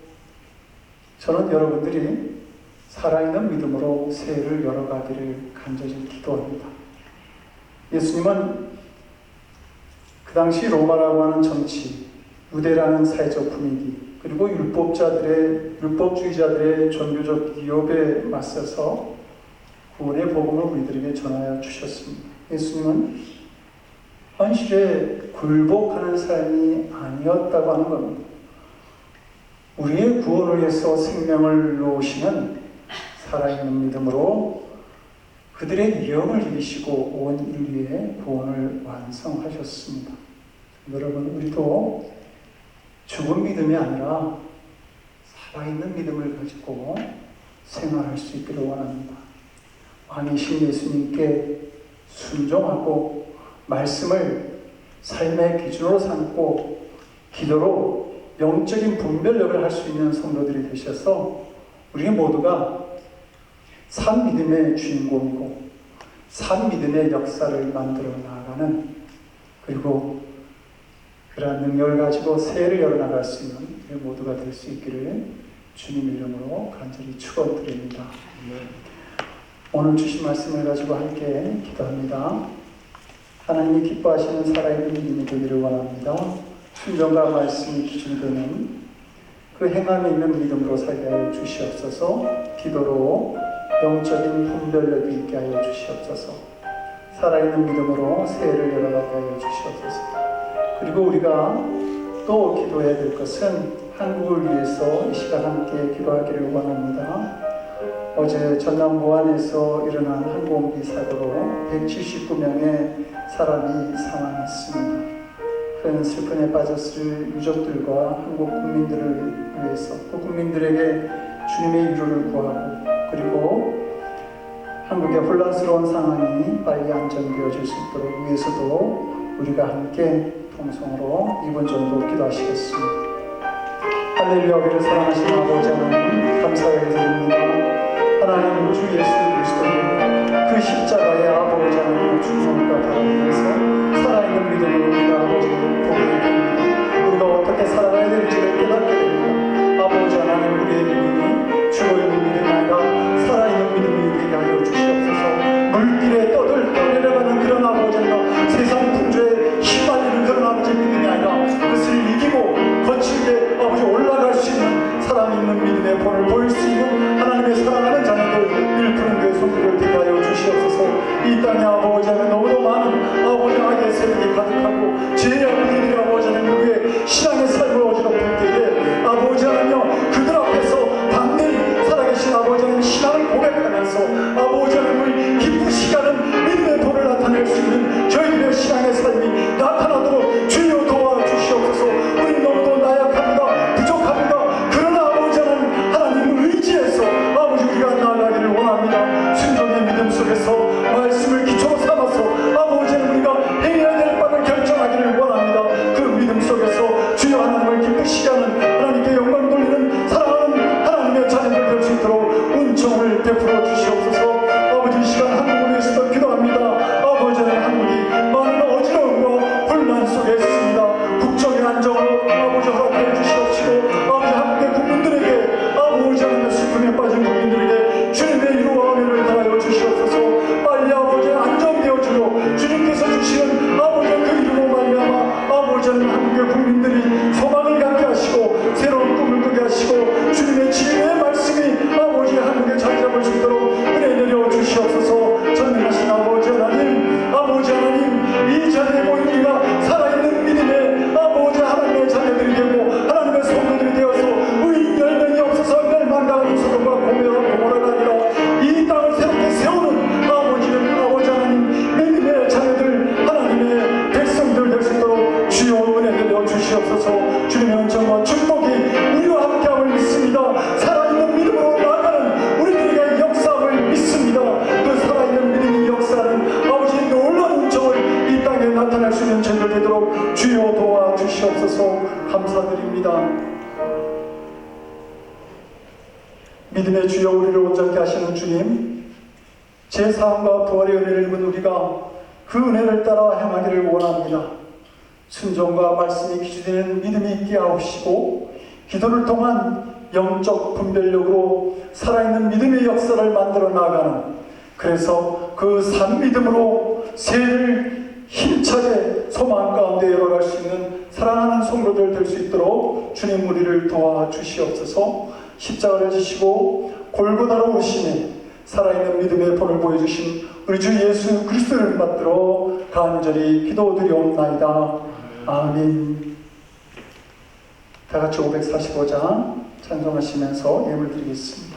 저는 여러분들이 살아있는 믿음으로 새해를 열어가기를 간절히 기도합니다. 예수님은 그 당시 로마라고 하는 정치, 유대라는 사회적 분위기, 그리고 율법주의자들의 종교적 위협에 맞서서 구원의 복음을 우리들에게 전하여 주셨습니다. 예수님은 현실에 굴복하는 삶이 아니었다고 하는 겁니다. 우리의 구원을 위해서 생명을 놓으시는 살아있는 믿음으로 그들의 영을 이기시고 온 인류의 구원을 완성하셨습니다. 여러분, 우리도 죽은 믿음이 아니라 살아있는 믿음을 가지고 생활할 수 있기를 원합니다. 왕이신 예수님께 순종하고 말씀을 삶의 기준으로 삼고 기도로 영적인 분별력을 할 수 있는 성도들이 되셔서 우리 모두가 산 믿음의 주인공이고 산 믿음의 역사를 만들어 나아가는, 그리고 그러한 능력을 가지고 새해를 열어나갈 수 있는 우리 모두가 될 수 있기를 주님 이름으로 간절히 축원드립니다. 오늘 주신 말씀을 가지고 함께 기도합니다. 하나님이 기뻐하시는 살아있는 믿음이 되기를 원합니다. 순종과 말씀이 기준이 되는 그 행함이 있는 믿음으로 살게 하여 주시옵소서. 기도로 영적인 분별력이 있게 하여 주시옵소서. 살아있는 믿음으로 새해를 열어가게 하여 주시옵소서. 그리고 우리가 또 기도해야 될 것은 한국을 위해서 이 시간 함께 기도하기를 원합니다. 어제 전남 무안에서 일어난 항공기 사고로 179명의 사람이 사망했습니다. 큰 슬픔에 빠졌을 유족들과 한국 국민들을 위해서, 그 국민들에게 주님의 위로를 구하고, 그리고 한국의 혼란스러운 상황이 빨리 안정되어질 수 있도록 위해서도 우리가 함께 통성으로 2분 정도 기도하시겠습니다. 할렐루야. 우리를 사랑하시는 아버지 하나님 감사를 드립니다. 하나님 주 예수 그리스도의 그 십자가의 아버지 하나님의 충성과 바라보면서 살아있는 믿음을 우리가 아버지를 보게 됩니다. 우리가 어떻게 살아가야 될지를 깨닫게 됩니다. 아버지 하나님, 우리의 믿음이 죽어있는 믿음이 아니라 살아있는 믿음이 되게 하여 주시옵소서. 물길에 떠내려가는 그런 아버지 하나님, 세상 풍조에 휘말리는 그런 아버지 믿음이 아니라 그것을 이기고 거칠게 아버지 올라갈 수 있는 사람 있는 믿음의 본을 보일 수 있는 하나님의 사랑하는 자녀들 일푸는 교회 성도들 되게 하여 주시옵소서. 이 땅에 아버지 하나님 너무도 많은 아버지 악의 세력이 가득하고 죄의 악들이 아버지 하나님 우리의 신앙의 삶을 어지럽힐 때에 아버지 하나님 그들 앞에서 담대히 살아계신 아버지 하나님 신앙을 고백하면서 아버지 하나님을 기쁘시게 하는 믿음의 본을 나타낼 수 있는 저희들의 신앙의 삶이 나타나도록 주여 도와주시옵소서. 우리는 너무도 나약합니다. 부족합니다. 그러나 아버지 하나님 의지해서 아버지 우리가 나아가기를 원합니다. 순종의 믿음 속에서 말씀을 기초로 삼아서 아버지 우리가 행해야 될 바를 결정하기를 원합니다. 그 믿음 속에서 주여 하나님을 기쁘시게 하는 하나님께 영광 돌리는 사랑하는 하나님의 자녀들 될 수 있도록 은총을 베풀어 주시옵소서. 아버지 이 시간 한국을 위해서도 기도합니다. 아버지 하나님 한국이 많은 어지러움과 혼란 속에 있습니다. 국정의 안정으로 아버지 허락해 주시옵시고 아버지 한국의 국민들에게 아버지 하나님의 슬픔에 빠진 국민들에게 주님의 위로와 은혜를 더하여 주시옵소서. 빨리 아버지 안정되어지고 주님께서 주시는 아버지 그 이름으로 말미암아 아버지 하나님 한국의 국민들이 소망을 갖게 하시고 새로운 꿈을 꾸게 하시고 주님의 진리의 말씀이 아버지 한국에 자리 잡을 수 있도록 은혜 내려 주시옵소서. 전능하신 아버지 하나님 이 자리에 모인 우리가 살아있는 믿음의 아버지 하나님의 자녀들이 되고 하나님의 성도들이 되어서 의인 열명이 없어서 멸망당하는 소돔과 고모라가 아니라 이 땅을 새롭게 세우는 아버지 하나님 믿음의 자녀들 하나님의 백성들 될 수 있도록 주여 은혜 내려 주시옵소서. 주님의 은총과 축복이 우리와 함께함을 믿습니다. 살아있는 믿음으로 나아가는 우리들에게 역사함을 믿습니다. 그 살아있는 믿음이 역사하는 아버지 놀라운 은총을 이 땅에 나타낼 수 있는 전들 되도록 주여 도와주시옵소서. 감사드립니다. 믿음의 주여 우리를 온전케 하시는 주님, 제4왕과 부활의 은혜를 입은 우리가 그 은혜를 따라 행하기를 원합니다. 순종과 말씀이 기준되는 믿음이 있게 하옵시고 기도를 통한 영적 분별력으로 살아있는 믿음의 역사를 만들어 나가는, 그래서 그 산 믿음으로 새해를 힘차게 소망 가운데 열어갈 수 있는 사랑하는 성도들 될 수 있도록 주님 우리를 도와주시옵소서. 십자가를 지시고 골고다로 오시니 살아있는 믿음의 본을 보여주신 우리 주 예수 그리스도를 받들어 간절히 기도드리옵나이다. 아멘. 다 같이 545장 찬송하시면서 예물 드리겠습니다.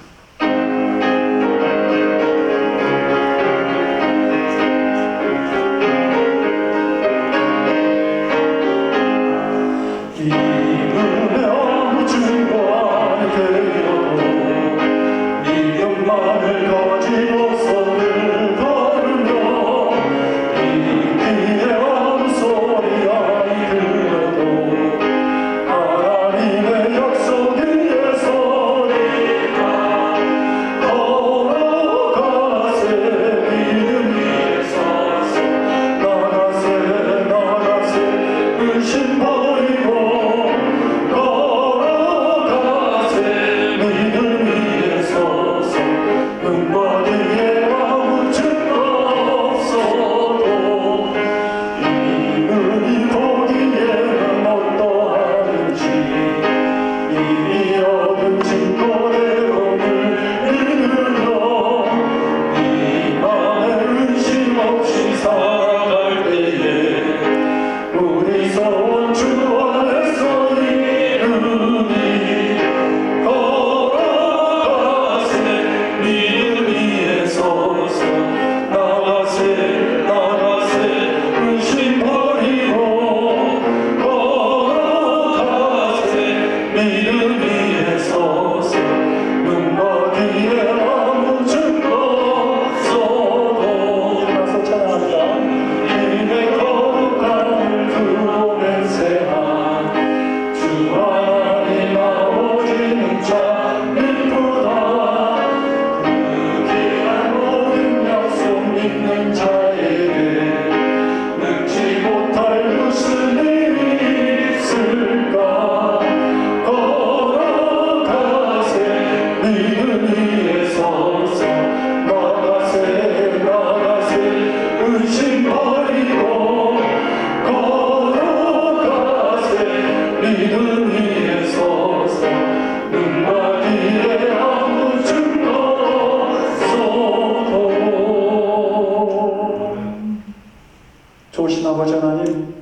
좋으신 아버지 하나님,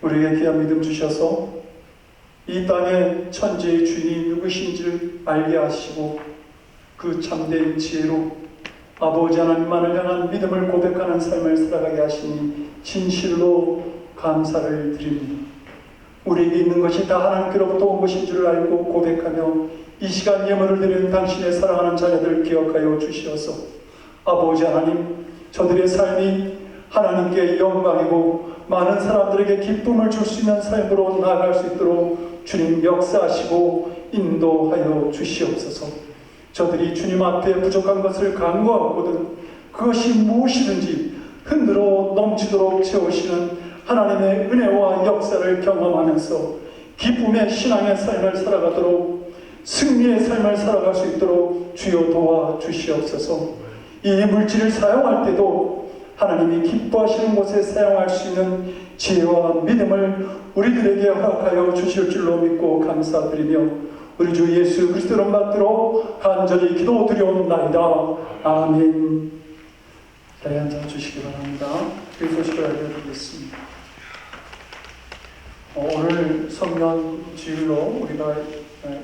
우리에게 귀한 믿음 주셔서 이 땅의 천지의 주인이 누구신지를 알게 하시고 그 참된 지혜로 아버지 하나님만을 향한 믿음을 고백하는 삶을 살아가게 하시니 진실로 감사를 드립니다. 우리에게 있는 것이 다 하나님께로부터 온 것인 줄 알고 고백하며 이 시간 예물을 드리는 당신의 사랑하는 자녀들 기억하여 주시어서 아버지 하나님, 저들의 삶이 하나님께 영광이고 많은 사람들에게 기쁨을 줄 수 있는 삶으로 나아갈 수 있도록 주님 역사하시고 인도하여 주시옵소서. 저들이 주님 앞에 부족한 것을 간구하거든 그것이 무엇이든지 흔들어 넘치도록 채우시는 하나님의 은혜와 역사를 경험하면서 기쁨의 신앙의 삶을 살아가도록, 승리의 삶을 살아갈 수 있도록 주여 도와주시옵소서. 이 물질을 사용할 때도 하나님이 기뻐하시는 곳에 사용할 수 있는 지혜와 믿음을 우리들에게 허락하여 주실 줄로 믿고 감사드리며 우리 주 예수 그리스도를 받들어 간절히 기도드리옵나이다. 아멘. 자리에 앉아 주시기 바랍니다. 그 소식을 알려드리겠습니다. 오늘 성년 주일로 우리가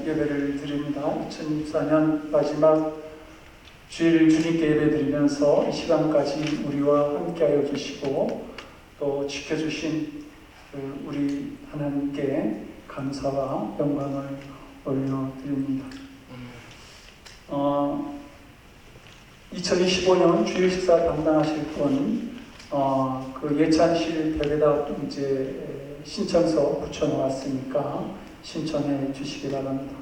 예배를 드립니다. 2024년 마지막 주일 주님께 예배드리면서 이 시간까지 우리와 함께하여 주시고 또 지켜주신 우리 하나님께 감사와 영광을 올려드립니다. 2025년 주일 식사 담당하실 분, 그 예찬실 벽에다 이제 신청서 붙여놓았으니까 신청해 주시기 바랍니다.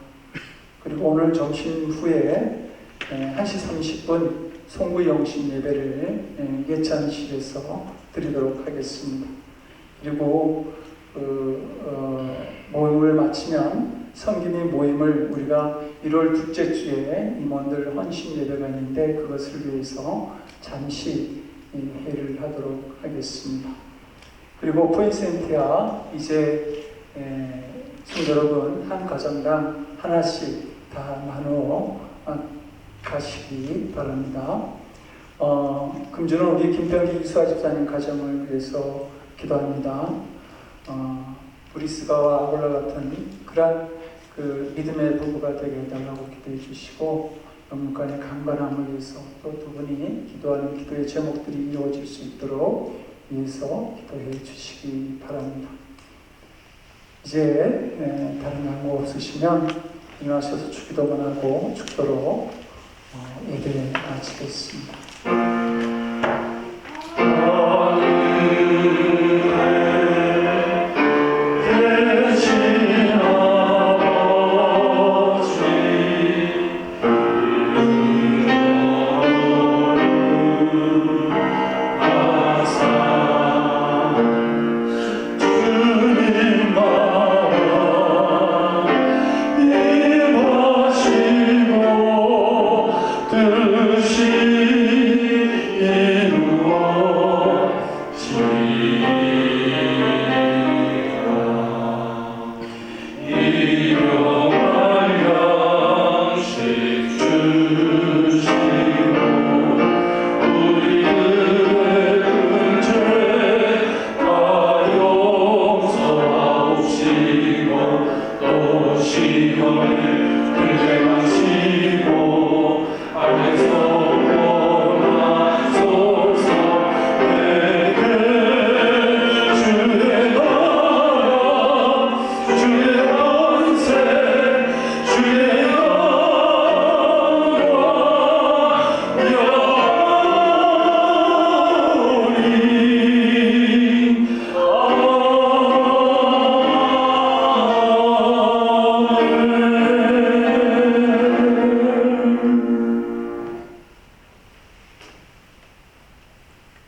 그리고 오늘 점심 후에 1시 30분 송구영신 예배를 예찬실에서 드리도록 하겠습니다. 그리고 모임을 마치면 성김이 모임을 우리가 1월 둘째 주에 임원들 헌신 예배가 있는데 그것을 위해서 잠시 회의를 하도록 하겠습니다. 그리고 포인센티아 이제 성도 여러분 한 가정당 하나씩 다 나누어 가시기 바랍니다. 금주는 우리 김병기 이수아 집사님 가정을 위해서 기도합니다. 브리스가와 아골라 같은 그러한 그 믿음의 부부가 되게 해달라고 기도해 주시고, 영육간의 강건함을 위해서 또 두 분이 기도하는 기도의 제목들이 이루어질 수 있도록 위해서 기도해 주시기 바랍니다. 이제 다른 양보 없으시면 일어나셔서 주기도만 하고 축도로 예배 마치겠습니다.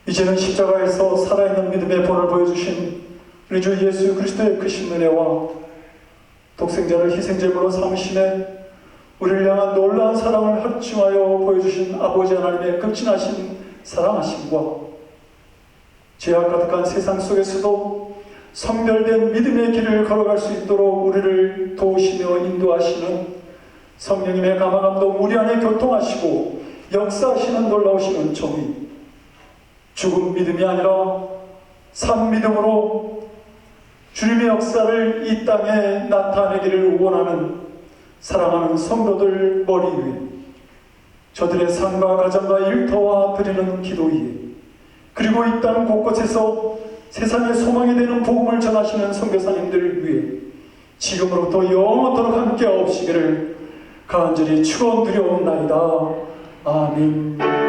이제는 십자가에서 살아있는 믿음의 본을 보여주신 우리 주 예수 그리스도의 크신 은혜와 독생자를 희생제물로 삼으심에 우리를 향한 놀라운 사랑을 합심하여 보여주신 아버지 하나님의 극진하신 사랑하심과 죄악 가득한 세상 속에서도 성별된 믿음의 길을 걸어갈 수 있도록 우리를 도우시며 인도하시는 성령님의 감화감동 우리 안에 교통하시고 역사하시는 놀라우신 은총이 죽은 믿음이 아니라 산 믿음으로 주님의 역사를 이 땅에 나타내기를 원하는 사랑하는 성도들 머리 위에, 저들의 삶과 가정과 일터와 드리는 기도 위에, 그리고 이 땅 곳곳에서 세상의 소망이 되는 복음을 전하시는 선교사님들 위해 지금으로부터 영원토록 함께 하옵시기를 간절히 축원드려옵나이다. 아멘.